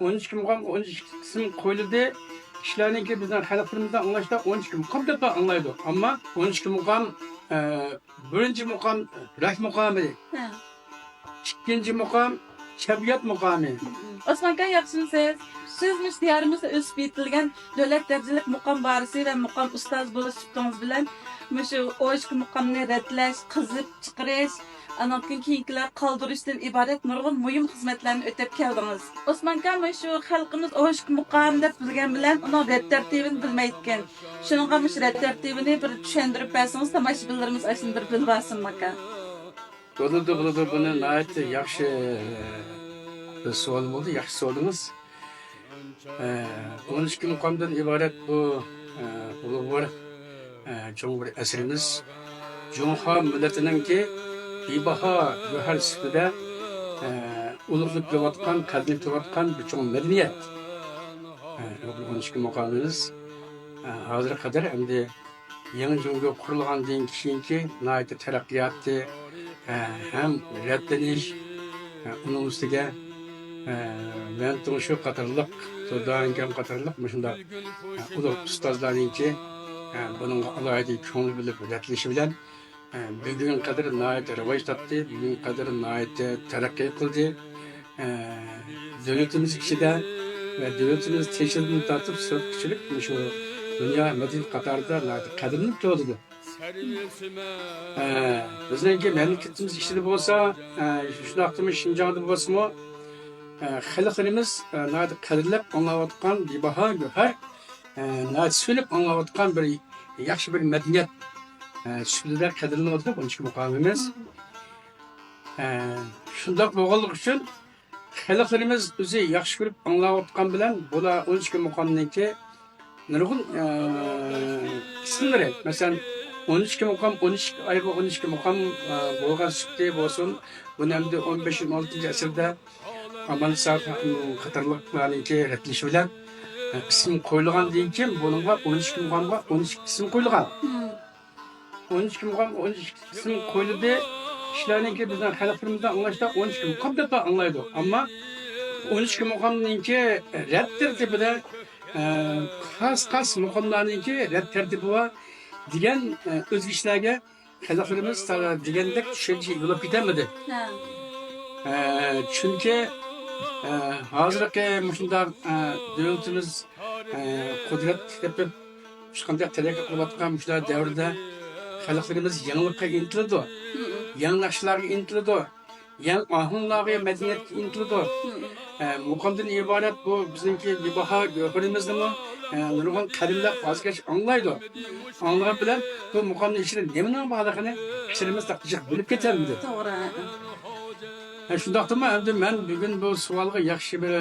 12 muqam 12 qism qo'yildi. Kishilarniki bizning xalqimizda anglashda 12 muqam deb anglaydi. Ammo 12 muqam birinchi muqam rak muqami, Ha. ikkinchi muqam tabiat muqami. Osman aka yaxshimisiz? Sizmiş diyarimizda o'sib yetilgan davlat darajalik muqam varisi va muqam ustoz bo'lish suhbatingiz bilan shu 12 muqamni ratlash, qizib chiqarish, anaqin keyingilar qoldirishdan iborat nurg'un muhim xizmatlarni o'tab keldingiz. Osman aka shu xalqimiz 12 muqam deb bilgan bilan uni rat tartibini bilmaydigan. Shuningga shu rat tartibini bir tushuntirib bersangiz tomoshabinlarimiz ashundir bilib olsin aka. Bo'ldi, buni nihoyatda yaxshi savol bo'ldi, yaxshi so'radingiz. 12 muqamdan iborat bu ulug'vor cho'ng bir asrimiz Junxo millatiningki bebaho go'har sifatida ulug'lik qilayotgan, qadrli qilayotgan bir cho'ng madaniyat. 12 muqamimiz hozirga qadar endi yangi jungo qurilgandan keyingi nihoyatda taraqqiyotni ham raddanish uning ustiga men shu qatorliq so'zlagan qatorliq shunda ulug' ustozlarningki buningga alohida ko'ngil bilib ratlishi bilan bugungi qadar nihoyatda rivoj topdi, bugungi qadar nihoyatda taraqqiy qildi. Davlatimiz ichida va davlatimiz teshikdan tortib sirtqichilik shu dunyo madaniyat qatorida nihoyatda qadrli bo'ldi. Bizningki mamlakatimiz ichida bo'lsa, shunaqmi Shinjongda bo'lsa-mu, xalqlarimiz nihoyatda qadrlab anglayotgan bebaho go'har, nihoyat so'lib anglayotgan bir yaxshi bir madaniyat sifatida qadrlanayotgan 12 muqamimiz. Shundoq bo'lganligi uchun xalqlarimiz o'zi yaxshi ko'rib anglayotgan bilan bular 12 muqamniki nurg'un qismlari, masalan 12 muqam, 12 ayga 12 muqam bo'lgan sifati bo'lsin, buni hamda 15-16 asrda Amal Sa'd qatorliqlarniki ratlishi bilan ism qo'yilgandan keyin buningga 12 muqamga 12 ism qo'yilgan. 12 muqam 12 ism qo'yildi. Kishilarniki bizning xalqimizda anglashda 12 muqam deb anglaydi. Ammo 12 muqamniki rad tartibida xas muqamlarniki rad tartibi va degan o'zgarishlarga xalqlarimiz degandek tushuncha yo'lab ketolmadi. Chunki hozirgi shunday davlatimiz qudrat tepib qanday taraqqi qilayotgan shular davrida xalqlarimiz yangilikqa intiladi, yanglishlarga intiladi, yangi ohanglarga, madaniyatga intiladi. Muqamdan iborat bu bizningki bebaho go'harimizni nurg'un qadrlab vazgeç anglaydi. Anglar bilan bu muqamning ichida nimaning borligini kishimiz taqdiq bilib ketadi. To'g'ri. Shundaqmi endi men bugun bu savolga yaxshi bir